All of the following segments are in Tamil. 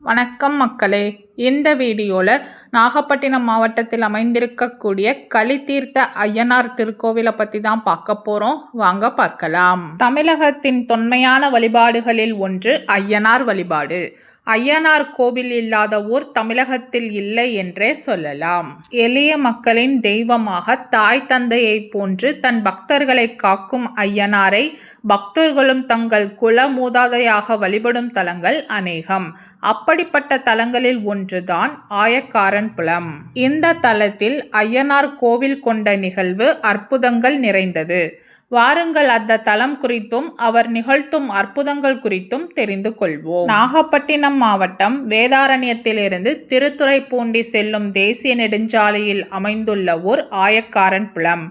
வணக்கம் மக்களே. இந்த வீடியோவில் நாகப்பட்டினம் மாவட்டத்தில் அமைந்திருக்கக்கூடிய களித்தீர்த்த ஐயனார் திருக்கோவிலை பற்றி தான் பார்க்க போகிறோம். வாங்க பார்க்கலாம். தமிழகத்தின் தொன்மையான வழிபாடுகளில் ஒன்று ஐயனார் வழிபாடு. ஐயனார் கோவில் இல்லாத ஊர் தமிழகத்தில் இல்லை என்றே சொல்லலாம். எளிய மக்களின் தெய்வமாக தாய் தந்தையை போன்று தன் பக்தர்களை காக்கும் ஐயனாரை பக்தர்களும் தங்கள் குல மூதாதையாக வழிபடும் தலங்கள் அநேகம். அப்படிப்பட்ட தலங்களில் ஒன்றுதான் ஆயக்காரன்புலம். இந்த தலத்தில் ஐயனார் கோவில் கொண்ட நிகழ்வு அற்புதங்கள் நிறைந்தது. வாருங்கள் அந்த தலம் குறித்தும் அவர் நிகழ்த்தும் அற்புதங்கள் குறித்தும் தெரிந்து கொள்வோம். நாகப்பட்டினம் மாவட்டம் வேதாரண்யத்திலிருந்து திருத்துறைப்பூண்டி செல்லும் தேசிய நெடுஞ்சாலையில் அமைந்துள்ள ஊர் ஆயக்காரன்புலம்.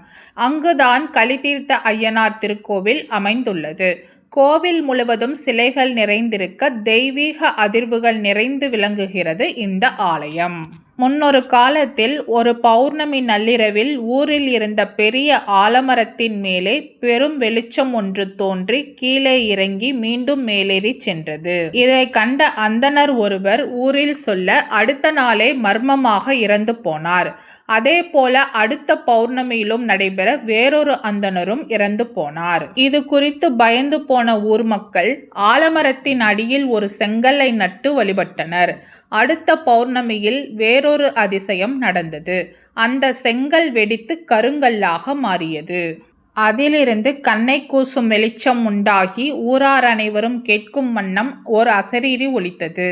அங்குதான் களித்தீர்த்த ஐயனார் திருக்கோவில் அமைந்துள்ளது. கோவில் முழுவதும் சிலைகள் நிறைந்திருக்க தெய்வீக அதிர்வுகள் நிறைந்து விளங்குகிறது இந்த ஆலயம். முன்னொரு காலத்தில் ஒரு பௌர்ணமி நள்ளிரவில் ஊரில் இருந்த பெரிய ஆலமரத்தின் மேலே பெரும் வெளிச்சம் ஒன்று தோன்றி கீழே இறங்கி மீண்டும் மேலேறி சென்றது. இதை கண்ட அந்தணர் ஒருவர் ஊரில் சொல்ல அடுத்த நாளே மர்மமாக இறந்து போனார். அதே போல அடுத்த பௌர்ணமியிலும் நடைபெற வேறொரு அந்தணரும் இறந்து போனார். இது குறித்து பயந்து போன ஊர் மக்கள் ஆலமரத்தின் அடியில் ஒரு செங்கல்லை நட்டு வழிபட்டனர். அடுத்த பௌர்ணமியில் வேறொரு அதிசயம் நடந்தது. அந்த செங்கல் வெடித்து கருங்கல்லாக மாறியது. அதிலிருந்து கண்ணை கூசும் வெளிச்சம் உண்டாகி ஊரார் அனைவரும் கேட்கும் வண்ணம் ஓர் அசரீரி ஒலித்தது.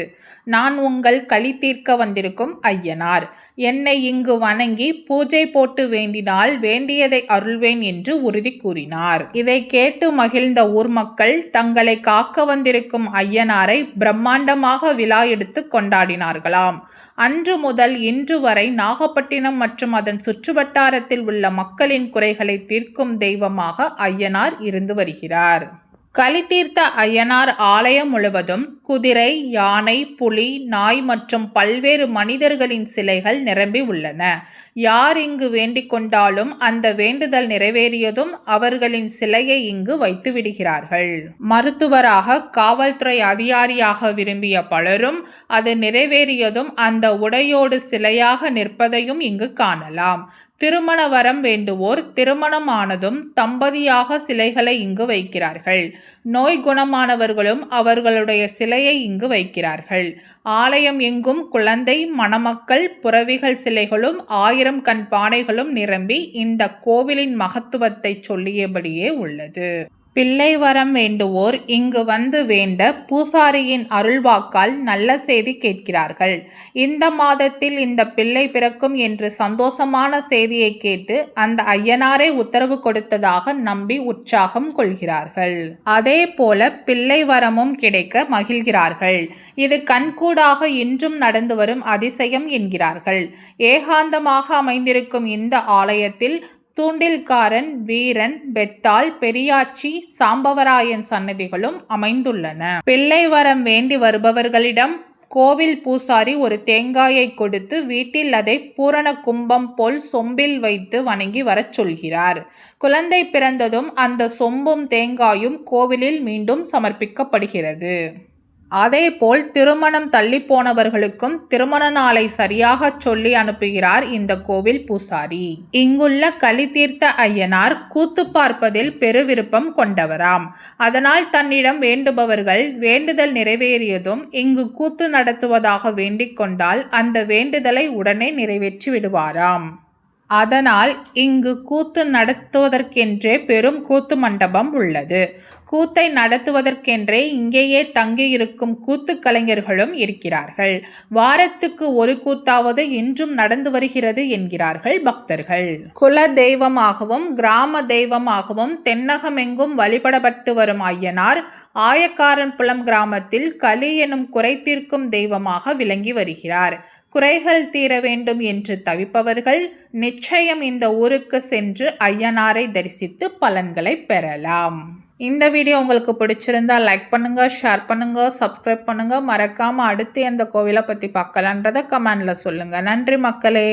நான் உங்கள் களி தீர்க்க வந்திருக்கும் ஐயனார். என்னை இங்கு வணங்கி பூஜை போட்டு வேண்டினால் வேண்டியதை அருள்வேன் என்று உறுதி கூறினார். இதை கேட்டு மகிழ்ந்த ஊர் மக்கள் தங்களை காக்க வந்திருக்கும் ஐயனாரை பிரம்மாண்டமாக விழா எடுத்து கொண்டாடினார்களாம். அன்று முதல் இன்று வரை நாகப்பட்டினம் மற்றும் அதன் சுற்றுவட்டாரத்தில் உள்ள மக்களின் குறைகளை தீர்க்கும் தெய்வமாக ஐயனார் இருந்து வருகிறார். களித்தீர்த்த ஐயனார் ஆலயம் முழுவதும் குதிரை, யானை, புலி, நாய் மற்றும் பல்வேறு மனிதர்களின் சிலைகள் நிரம்பி உள்ளன. யார் இங்கு வேண்டிக் கொண்டாலும் அந்த வேண்டுதல் நிறைவேறியதும் அவர்களின் சிலையை இங்கு வைத்து விடுகிறார்கள். மருத்துவராக, காவல்துறை அதிகாரியாக விரும்பிய பலரும் அது நிறைவேறியதும் அந்த உடையோடு சிலையாக நிற்பதையும் இங்கு காணலாம். திருமண வரம் வேண்டுவோர் திருமணமானதும் தம்பதியாக சிலைகளை இங்கு வைக்கிறார்கள். நோய் குணமானவர்களும் அவர்களுடைய சிலையை இங்கு வைக்கிறார்கள். ஆலயம் எங்கும் குழந்தை, மணமக்கள், புறவிகள் சிலைகளும் 1000 கண் பானைகளும் நிரம்பி இந்த கோவிலின் மகத்துவத்தை சொல்லியபடியே உள்ளது. பிள்ளை வரம் வேண்டுவோர் இங்கு வந்து வேண்ட பூசாரியின் அருள்வாக்கால் நல்ல செய்தி கேட்கிறார்கள். இந்த மாதத்தில் இந்த பிள்ளை பிறக்கும் என்று சந்தோஷமான செய்தியை கேட்டு அந்த ஐயனாரே உத்தரவு கொடுத்ததாக நம்பி உற்சாகம் கொள்கிறார்கள். அதே போல பிள்ளை வரமும் கிடைக்க மகிழ்கிறார்கள். இது கண்கூடாக இன்றும் நடந்து வரும் அதிசயம் என்கிறார்கள். ஏகாந்தமாக அமைந்திருக்கும் இந்த ஆலயத்தில் தூண்டில்காரன், வீரன், பெத்தாள், பெரியாச்சி, சாம்பவராயன் சன்னதிகளும் அமைந்துள்ளன. பிள்ளை வரம் வேண்டி வருபவர்களிடம் கோவில் பூசாரி ஒரு தேங்காயை கொடுத்து வீட்டில் அதை பூரண கும்பம் போல் சொம்பில் வைத்து வணங்கி வரச் சொல்கிறார். குழந்தை பிறந்ததும் அந்த சொம்பும் தேங்காயும் கோவிலில் மீண்டும் சமர்ப்பிக்கப்படுகிறது. அதேபோல் திருமணம் தள்ளி போனவர்களுக்கும் திருமண நாளை சரியாக சொல்லி அனுப்புகிறார் இந்த கோவில் பூசாரி. இங்குள்ள களித்தீர்த்த ஐயனார் கூத்து பார்ப்பதில் பெருவிருப்பம் கொண்டவராம். அதனால் தன்னிடம் வேண்டுபவர்கள் வேண்டுதல் நிறைவேறியதும் இங்கு கூத்து நடத்துவதாக வேண்டிக் கொண்டால் அந்த வேண்டுதலை உடனே நிறைவேற்றி விடுவாராம். அதனால் இங்கு கூத்து நடத்துவதற்கென்றே பெரும் கூத்து மண்டபம் உள்ளது. கூத்தை நடத்துவதற்கென்றே இங்கேயே தங்கியிருக்கும் கூத்து கலைஞர்களும் இருக்கிறார்கள். வாரத்துக்கு ஒரு கூத்தாவது இன்றும் நடந்து வருகிறது என்கிறார்கள் பக்தர்கள். குல தெய்வமாகவும் கிராம தெய்வமாகவும் தென்னகமெங்கும் வழிபடப்பட்டு வரும் ஐயனார் ஆயக்காரன்புலம் கிராமத்தில் களி எனும் குறை தீர்க்கும் தெய்வமாக விளங்கி வருகிறார். குறைகள் தீர வேண்டும் என்று தவிப்பவர்கள் நிச்சயம் இந்த ஊருக்கு சென்று ஐயனாரை தரிசித்து பலன்களை பெறலாம். இந்த வீடியோ உங்களுக்கு பிடிச்சிருந்தா லைக் பண்ணுங்க, ஷேர் பண்ணுங்க, சப்ஸ்கிரைப் பண்ணுங்க. மறக்காம அடுத்து எந்த கோவிலை பத்தி பார்க்கலான்றதை கமெண்ட்ல சொல்லுங்க. நன்றி மக்களே.